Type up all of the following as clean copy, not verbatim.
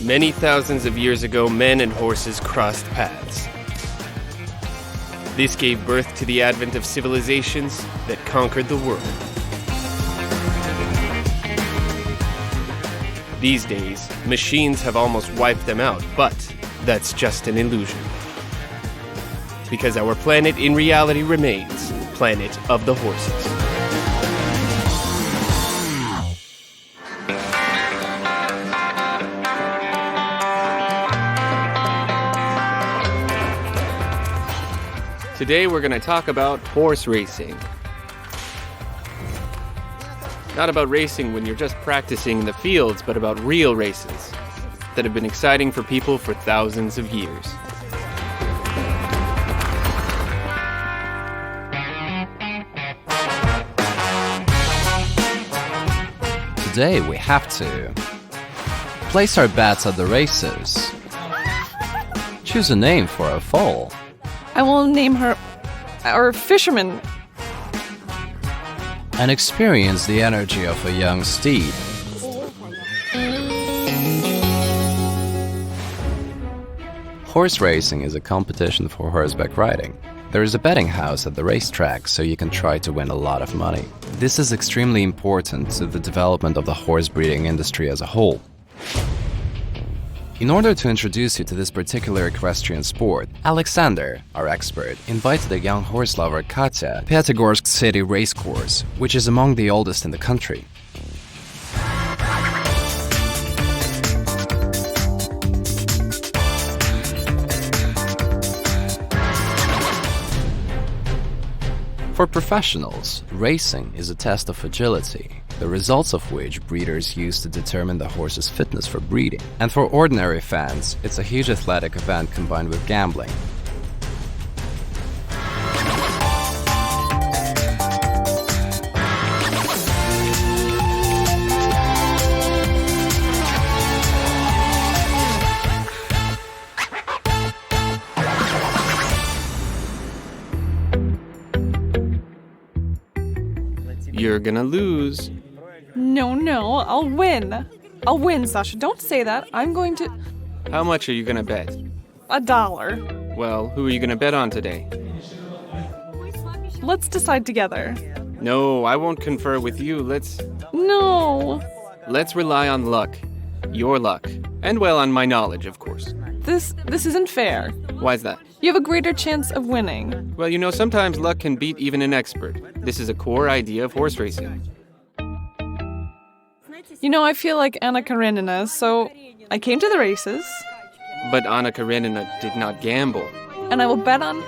Many thousands of years ago, men and horses crossed paths. This gave birth to the advent of civilizations that conquered the world. These days, machines have almost wiped them out, but that's just an illusion. Because our planet in reality remains planet of the horses. Today we're going to talk about horse racing. Not about racing when you're just practicing in the fields, but about real races that have been exciting for people for thousands of years. Today we have to place our bets at the races, choose a name for a foal. I will name her our fisherman. And experience the energy of a young steed. Horse racing is a competition for horseback riding. There is a betting house at the racetrack, so you can try to win a lot of money. This is extremely important to the development of the horse breeding industry as a whole. In order to introduce you to this particular equestrian sport, Alexander, our expert, invited a young horse lover Katya to Petrogorsk City Racecourse, which is among the oldest in the country. For professionals, racing is a test of agility, the results of which breeders use to determine the horse's fitness for breeding. And for ordinary fans, it's a huge athletic event combined with gambling. You're gonna lose. No, I'll win. I'll win, Sasha. Don't say that. I'm going to... How much are you gonna bet? $1. Well, who are you gonna bet on today? Let's decide together. No, I won't confer with you. No. Let's rely on luck. Your luck. And well, on my knowledge, of course. This isn't fair. Why's that? You have a greater chance of winning. Well, you know, sometimes luck can beat even an expert. This is a core idea of horse racing. You know, I feel like Anna Karenina, so I came to the races. But Anna Karenina did not gamble. And I will bet on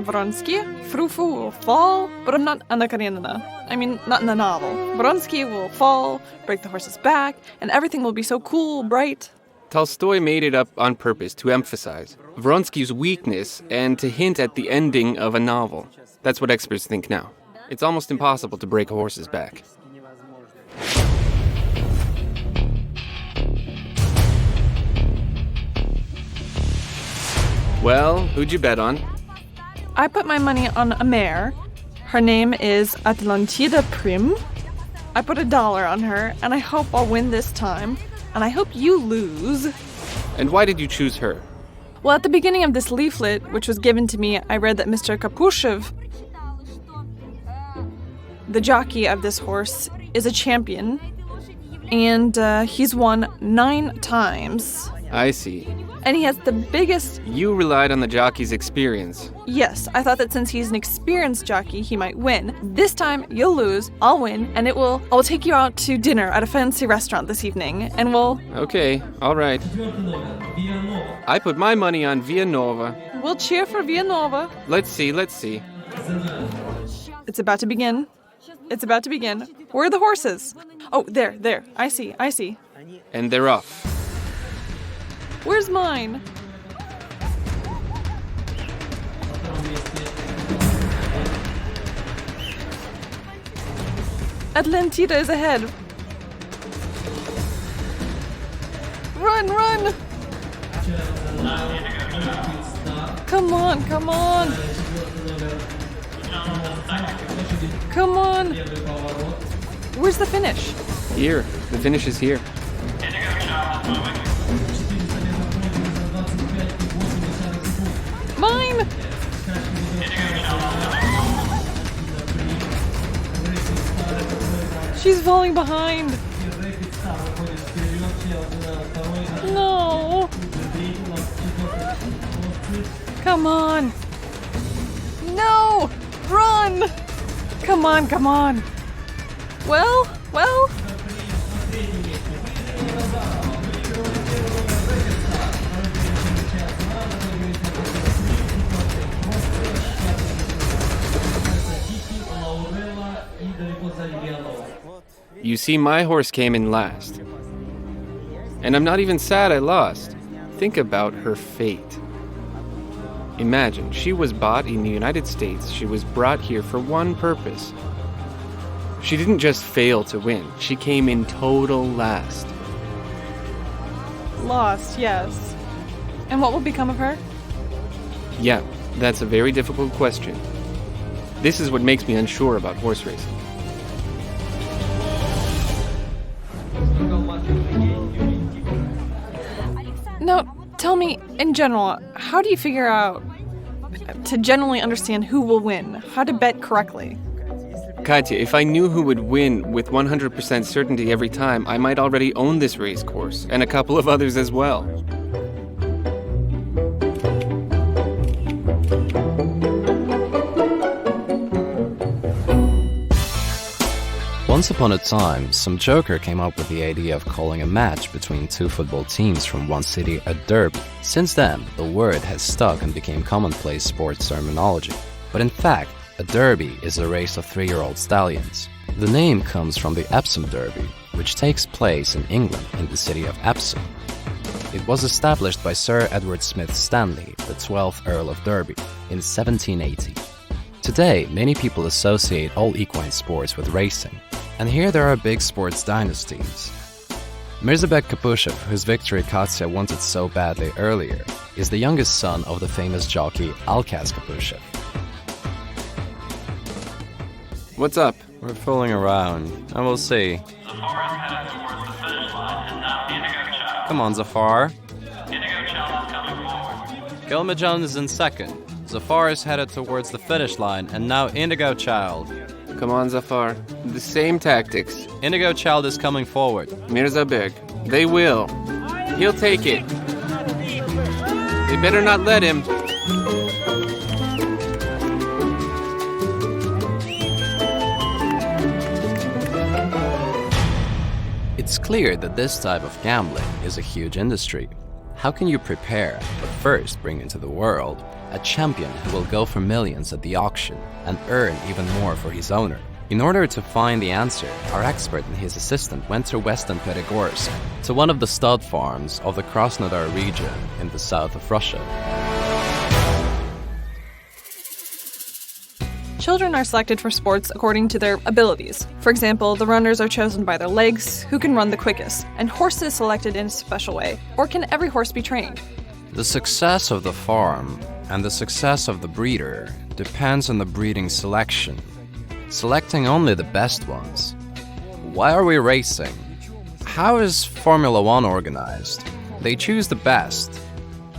Vronsky. Frufu will fall, but I'm not Anna Karenina. I mean, not in the novel. Vronsky will fall, break the horse's back, and everything will be so cool, bright. Tolstoy made it up on purpose to emphasize Vronsky's weakness and to hint at the ending of a novel. That's what experts think now. It's almost impossible to break a horse's back. Well, who'd you bet on? I put my money on a mare. Her name is Atlantida Prim. I put $1 on her, and I hope I'll win this time. And I hope you lose. And why did you choose her? Well, at the beginning of this leaflet, which was given to me, I read that Mr. Kapushev, the jockey of this horse, is a champion. And he's won 9 times. I see. And he has the biggest... You relied on the jockey's experience. Yes, I thought that since he's an experienced jockey, he might win. This time, you'll lose, I'll win, and I'll take you out to dinner at a fancy restaurant this evening, and we'll... Okay, all right. I put my money on Villanova. We'll cheer for Villanova. Let's see. It's about to begin. Where are the horses? Oh, there. I see. And they're off. Where's mine? Atlantida is ahead. Run! Come on! Where's the finish? Here. The finish is here. Mine! She's falling behind. No. Come on. No! Run! Come on, come on. Well? You see, my horse came in last. And I'm not even sad I lost. Think about her fate. Imagine, she was bought in the United States. She was brought here for one purpose. She didn't just fail to win. She came in total last. Lost, yes. And what will become of her? Yeah, that's a very difficult question. This is what makes me unsure about horse racing. No, tell me, in general, how do you figure out to generally understand who will win? How to bet correctly? Katya, if I knew who would win with 100% certainty every time, I might already own this race course, and a couple of others as well. Once upon a time, some joker came up with the idea of calling a match between two football teams from one city a derby. Since then, the word has stuck and became commonplace sports terminology. But in fact, a derby is a race of 3-year-old stallions. The name comes from the Epsom Derby, which takes place in England in the city of Epsom. It was established by Sir Edward Smith Stanley, the 12th Earl of Derby, in 1780. Today, many people associate all equine sports with racing. And here there are big sports dynasties. Mirzabek Kapushev, whose victory Katya wanted so badly earlier, is the youngest son of the famous jockey Alkaz Kapushev. What's up? We're fooling around, and we'll see. Come on, Zafar. Gilmajon is in second. Zafar is headed towards the finish line, and now Indigo Child. Come on, Zafar. The same tactics. Indigo Child is coming forward. Mirzabek. They will. He'll take it. They better not let him. It's clear that this type of gambling is a huge industry. How can you prepare, but first bring into the world, a champion who will go for millions at the auction and earn even more for his owner? In order to find the answer, our expert and his assistant went to Western Peregorsk, to one of the stud farms of the Krasnodar region in the south of Russia. Children are selected for sports according to their abilities. For example, the runners are chosen by their legs, who can run the quickest, and horses selected in a special way. Or can every horse be trained? The success of the farm and the success of the breeder depends on the breeding selection, selecting only the best ones. Why are we racing? How is Formula One organized? They choose the best,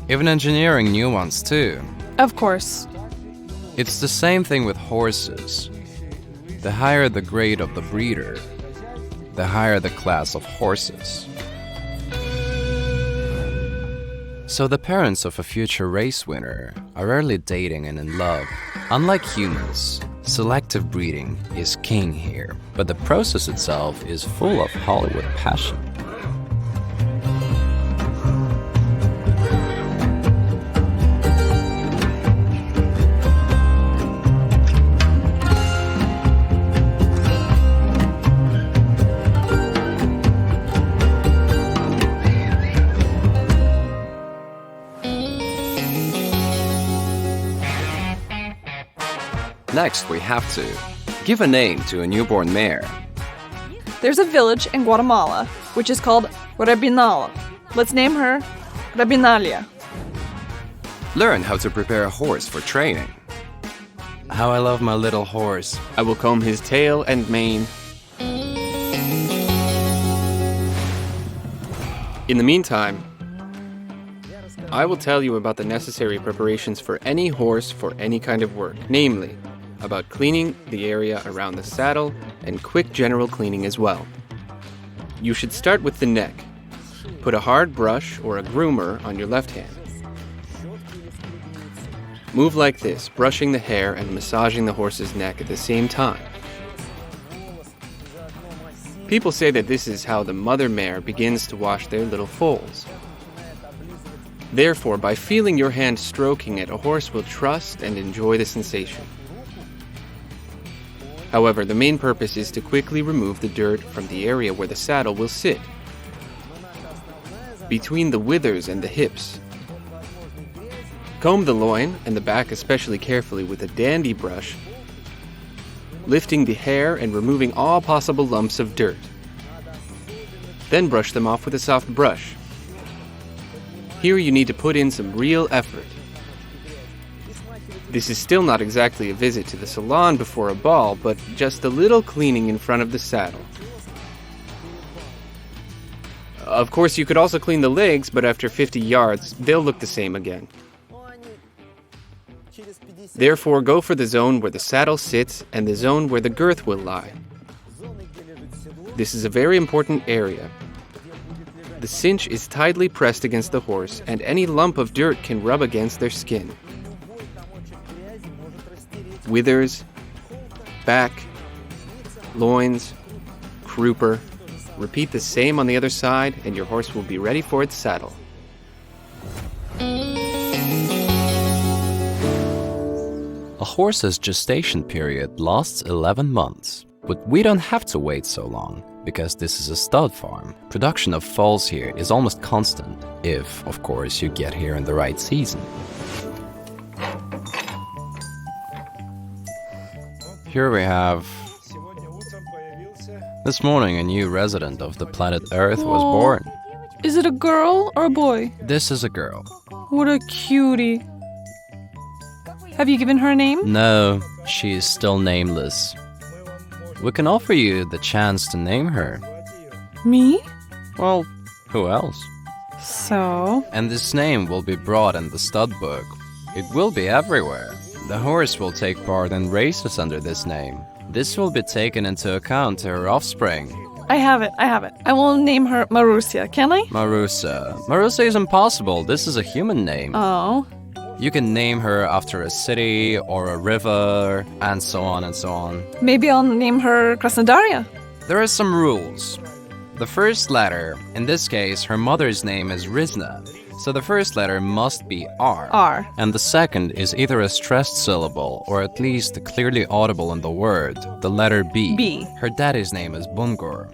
even engineering new ones too. Of course. It's the same thing with horses. The higher the grade of the breeder, the higher the class of horses. So the parents of a future race winner are rarely dating and in love. Unlike humans, selective breeding is king here, but the process itself is full of Hollywood passion. Next, we have to give a name to a newborn mare. There's a village in Guatemala, which is called Rebinal. Let's name her Rebinalia. Learn how to prepare a horse for training. How I love my little horse. I will comb his tail and mane. In the meantime, I will tell you about the necessary preparations for any horse for any kind of work, namely, about cleaning the area around the saddle and quick general cleaning as well. You should start with the neck. Put a hard brush or a groomer on your left hand. Move like this, brushing the hair and massaging the horse's neck at the same time. People say that this is how the mother mare begins to wash their little foals. Therefore, by feeling your hand stroking it, a horse will trust and enjoy the sensation. However, the main purpose is to quickly remove the dirt from the area where the saddle will sit, between the withers and the hips. Comb the loin and the back especially carefully with a dandy brush, lifting the hair and removing all possible lumps of dirt. Then brush them off with a soft brush. Here you need to put in some real effort. This is still not exactly a visit to the salon before a ball, but just a little cleaning in front of the saddle. Of course, you could also clean the legs, but after 50 yards, they'll look the same again. Therefore, go for the zone where the saddle sits and the zone where the girth will lie. This is a very important area. The cinch is tightly pressed against the horse, and any lump of dirt can rub against their skin. Withers, back, loins, crupper. Repeat the same on the other side, and your horse will be ready for its saddle. A horse's gestation period lasts 11 months. But we don't have to wait so long, because this is a stud farm. Production of foals here is almost constant, if, of course, you get here in the right season. Here we have... This morning a new resident of the planet Earth was Whoa. born. Is it a girl or a boy? This is a girl. What a cutie. Have you given her a name? No, she is still nameless. We can offer you the chance to name her. Me? Well, who else? So? And this name will be brought in the stud book. It will be everywhere. The horse will take part in races under this name. This will be taken into account to her offspring. I have it. I will name her Marussia, can I? Marusa. Marusa is impossible. This is a human name. Oh. You can name her after a city or a river, and so on and so on. Maybe I'll name her Krasnodaria. There are some rules. The first letter, in this case, her mother's name is Rizna, so the first letter must be R. R. And the second is either a stressed syllable, or at least clearly audible in the word, the letter B. B. Her daddy's name is Bungur.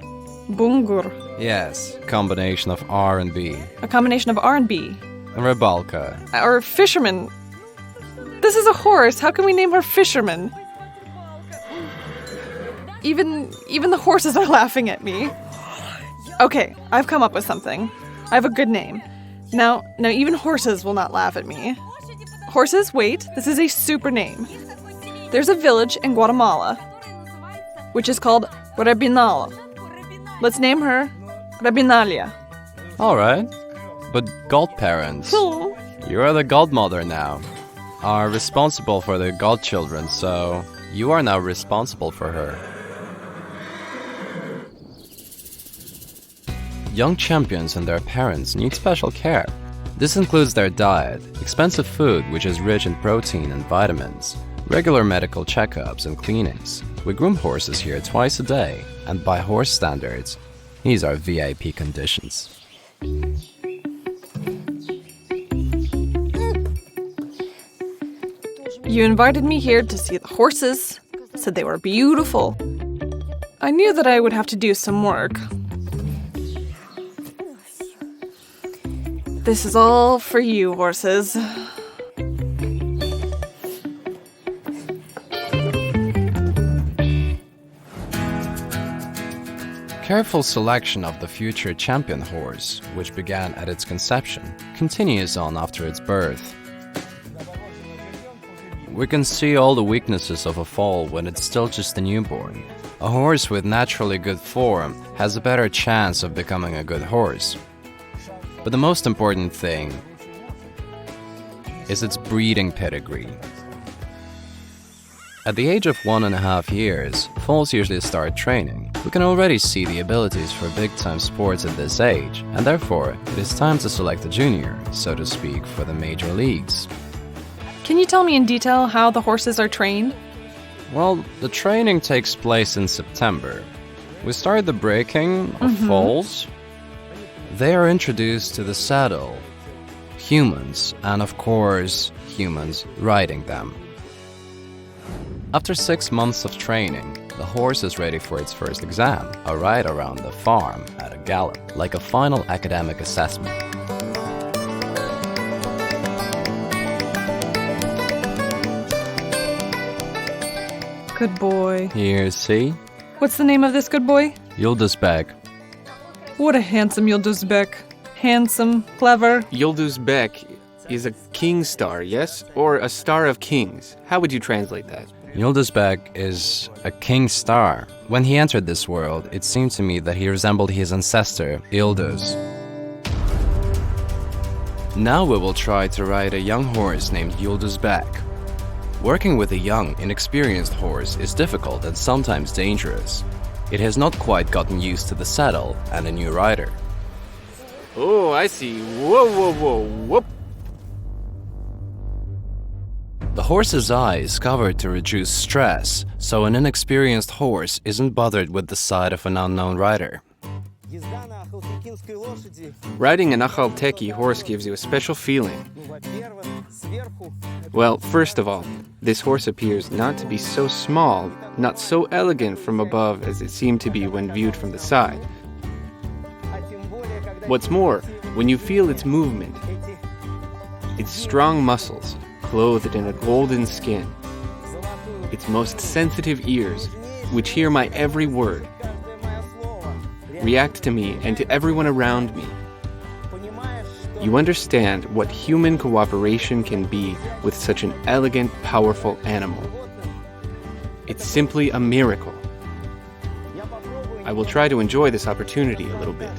Bungur. Yes, combination of R and B. A combination of R and B. And Rebalka. Or Fisherman. This is a horse. How can we name her Fisherman? Even the horses are laughing at me. Okay, I've come up with something. I have a good name. Now even horses will not laugh at me. Horses, wait. This is a super name. There's a village in Guatemala, which is called Rebinal. Let's name her Rebinalia. Alright. But godparents, you are the godmother now, are responsible for the godchildren, so you are now responsible for her. Young champions and their parents need special care. This includes their diet, expensive food which is rich in protein and vitamins, regular medical checkups and cleanings. We groom horses here twice a day, and by horse standards, these are VIP conditions. You invited me here to see the horses, said they were beautiful. I knew that I would have to do some work. This is all for you, horses. Careful selection of the future champion horse, which began at its conception, continues on after its birth. We can see all the weaknesses of a foal when it's still just a newborn. A horse with naturally good form has a better chance of becoming a good horse. But the most important thing is its breeding pedigree. At the age of 1.5 years, foals usually start training. We can already see the abilities for big-time sports at this age, and therefore, it is time to select a junior, so to speak, for the major leagues. Can you tell me in detail how the horses are trained? Well, the training takes place in September. We start the breaking of foals. They are introduced to the saddle, humans, and of course, humans riding them. After 6 months of training, the horse is ready for its first exam, a ride around the farm at a gallop, like a final academic assessment. Good boy. Here, see? What's the name of this good boy? Yıldızbek. What a handsome Yıldızbek. Handsome, clever. Yıldızbek is a king star, yes? Or a star of kings. How would you translate that? Yıldızbek is a king star. When he entered this world, it seemed to me that he resembled his ancestor, Yıldız. Now we will try to ride a young horse named Yıldızbek. Working with a young, inexperienced horse is difficult and sometimes dangerous. It has not quite gotten used to the saddle and a new rider. Oh, I see. Whoa, whoa, whoa, whoop. The horse's eye is covered to reduce stress, so an inexperienced horse isn't bothered with the sight of an unknown rider. Riding an Akhalteki horse gives you a special feeling. Well, first of all, this horse appears not to be so small, not so elegant from above as it seemed to be when viewed from the side. What's more, when you feel its movement, its strong muscles, clothed in a golden skin, its most sensitive ears, which hear my every word, react to me and to everyone around me. You understand what human cooperation can be with such an elegant, powerful animal. It's simply a miracle. I will try to enjoy this opportunity a little bit.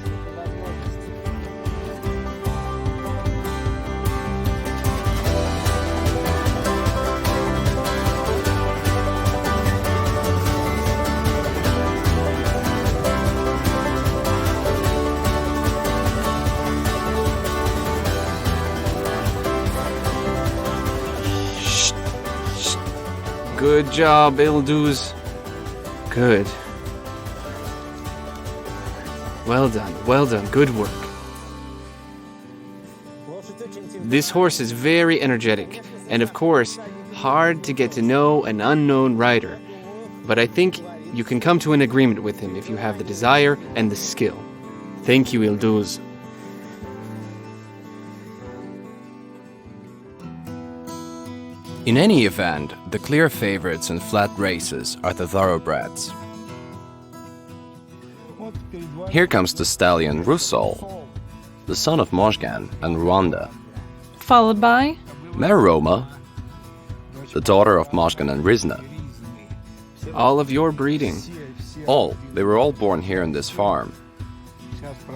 Good job, Yıldız. Good. Well done, good work. This horse is very energetic, and of course, hard to get to know an unknown rider. But I think you can come to an agreement with him if you have the desire and the skill. Thank you, Yıldız. In any event, the clear favorites in flat races are the thoroughbreds. Here comes the stallion Rusol, the son of Mojgan and Rwanda. Followed by Meroma, the daughter of Mojgan and Rizna. All of your breeding. They were all born here in this farm.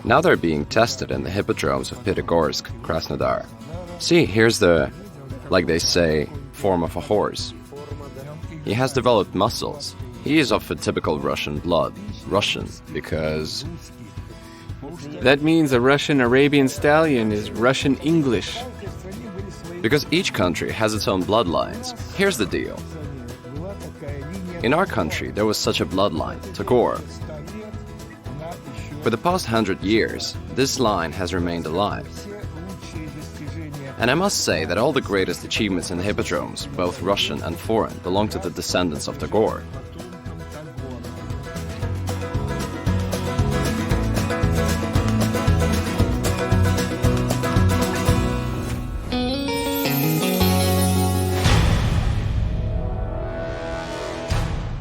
Now they're being tested in the hippodromes of Pitagorsk, Krasnodar. See, here's the, like they say, form of a horse. He has developed muscles. He is of a typical Russian blood. Russian, because... That means a Russian Arabian stallion is Russian English. Because each country has its own bloodlines. Here's the deal. In our country, there was such a bloodline, Tagore. For the past 100 years, this line has remained alive. And I must say that all the greatest achievements in the hippodromes, both Russian and foreign, belong to the descendants of Tagore.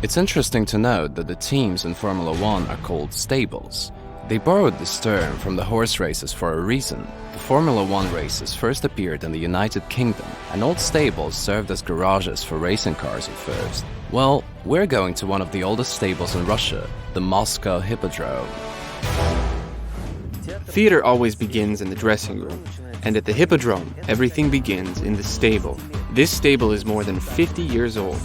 It's interesting to note that the teams in Formula One are called stables. They borrowed this term from the horse races for a reason. The Formula One races first appeared in the United Kingdom, and old stables served as garages for racing cars at first. Well, we're going to one of the oldest stables in Russia, the Moscow Hippodrome. Theater always begins in the dressing room. And at the hippodrome, everything begins in the stable. This stable is more than 50 years old,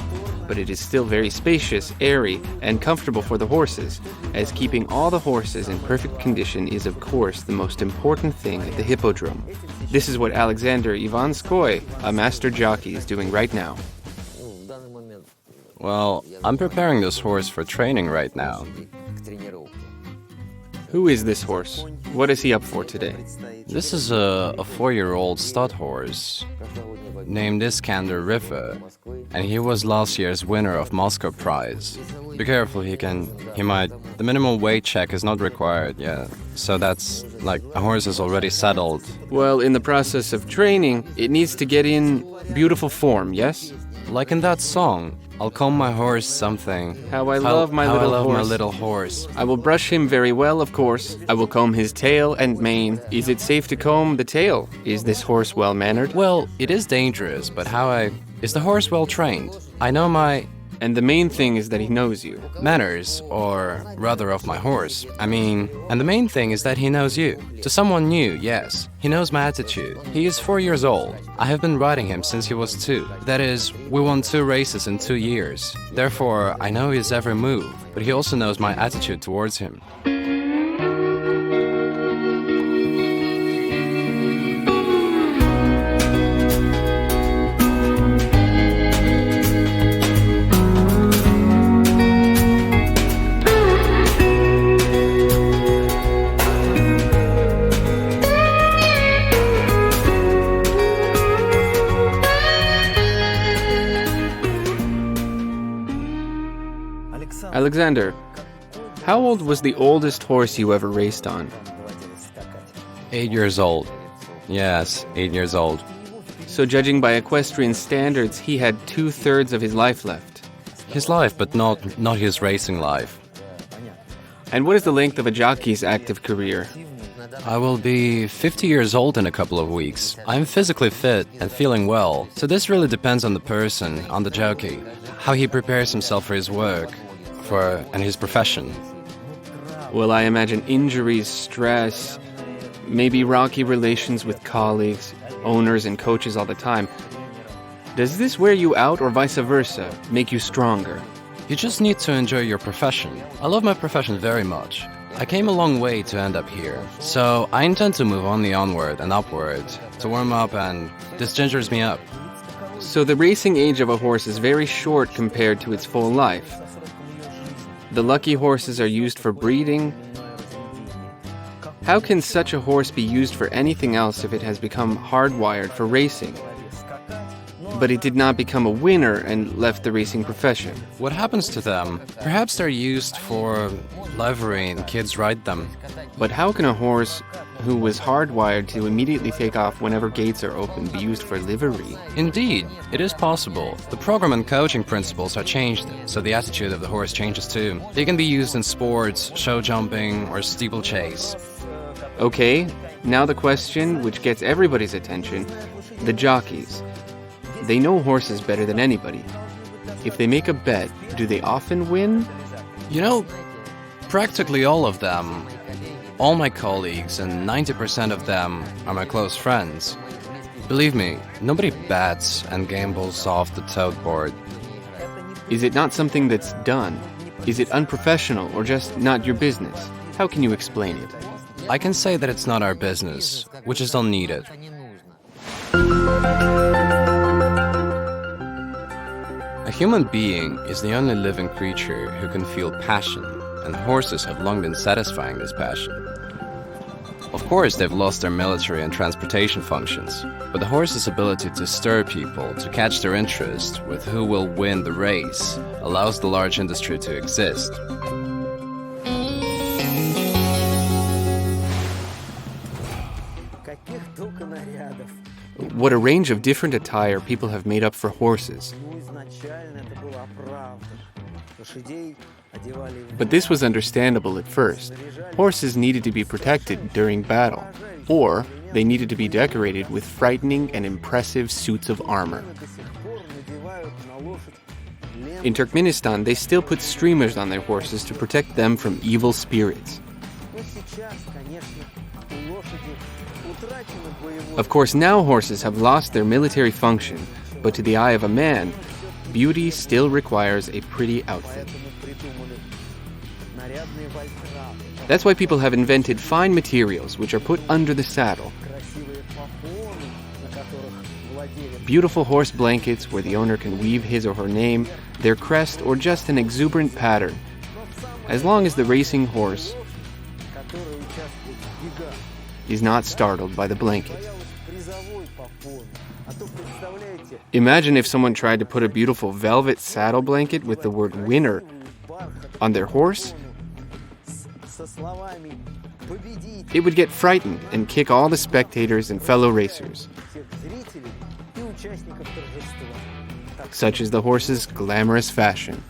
but it is still very spacious, airy, and comfortable for the horses, as keeping all the horses in perfect condition is of course the most important thing at the hippodrome. This is what Alexander Ivanskoy, a master jockey, is doing right now. Well, I'm preparing this horse for training right now. Who is this horse? What is he up for today? This is a 4-year-old stud horse named Iskander River, and he was last year's winner of Moscow Prize. Be careful, he might. The minimum weight check is not required, yeah. So that's like a horse is already settled. Well, in the process of training, it needs to get in beautiful form, yes? Like in that song, I'll comb my horse something. How I love my little horse. I will brush him very well, of course. I will comb his tail and mane. Is it safe to comb the tail? Is this horse well-mannered? Well, it is dangerous, but is the horse well trained? I know And the main thing is that he knows you. manners, or rather of my horse. And the main thing is that he knows you. To someone new, yes. He knows my attitude. He is 4 years old. I have been riding him since he was 2. That is, we won 2 races in 2 years. Therefore, I know his every move, but he also knows my attitude towards him. Alexander, how old was the oldest horse you ever raced on? 8 years old. Yes, 8 years old. So judging by equestrian standards, he had 2/3 of his life left. His life, but not his racing life. And what is the length of a jockey's active career? I will be 50 years old in a couple of weeks. I'm physically fit and feeling well, so this really depends on the person, on the jockey, how he prepares himself for his work, and his profession. Well, I imagine injuries, stress, maybe rocky relations with colleagues, owners, and coaches all the time. Does this wear you out or vice versa, make you stronger? You just need to enjoy your profession. I love my profession very much. I came a long way to end up here, so I intend to move onward and upward, to warm up, and this gingers me up. So the racing age of a horse is very short compared to its full life. The lucky horses are used for breeding. How can such a horse be used for anything else if it has become hardwired for racing? But it did not become a winner and left the racing profession. What happens to them? Perhaps they're used for livery and kids ride them. But how can a horse who was hardwired to immediately take off whenever gates are open be used for livery? Indeed, it is possible. The program and coaching principles are changed, so the attitude of the horse changes too. They can be used in sports, show jumping, or steeplechase. Okay, now the question which gets everybody's attention, the jockeys. They know horses better than anybody. If they make a bet, do they often win? You know, practically all of them, all my colleagues, and 90% of them are my close friends. Believe me, nobody bets and gambles off the tote board. Is it not something that's done? Is it unprofessional or just not your business? How can you explain it? I can say that it's not our business. We just don't need it. A human being is the only living creature who can feel passion, and horses have long been satisfying this passion. Of course, they've lost their military and transportation functions, but the horse's ability to stir people, to catch their interest with who will win the race, allows the large industry to exist. What a range of different attire people have made up for horses. But this was understandable at first. Horses needed to be protected during battle, or they needed to be decorated with frightening and impressive suits of armor. In Turkmenistan, they still put streamers on their horses to protect them from evil spirits. Of course, now horses have lost their military function, but to the eye of a man, beauty still requires a pretty outfit. That's why people have invented fine materials which are put under the saddle. Beautiful horse blankets where the owner can weave his or her name, their crest, or just an exuberant pattern, as long as the racing horse is not startled by the blanket. Imagine if someone tried to put a beautiful velvet saddle blanket with the word winner on their horse. It would get frightened and kick all the spectators and fellow racers. Such is the horse's glamorous fashion.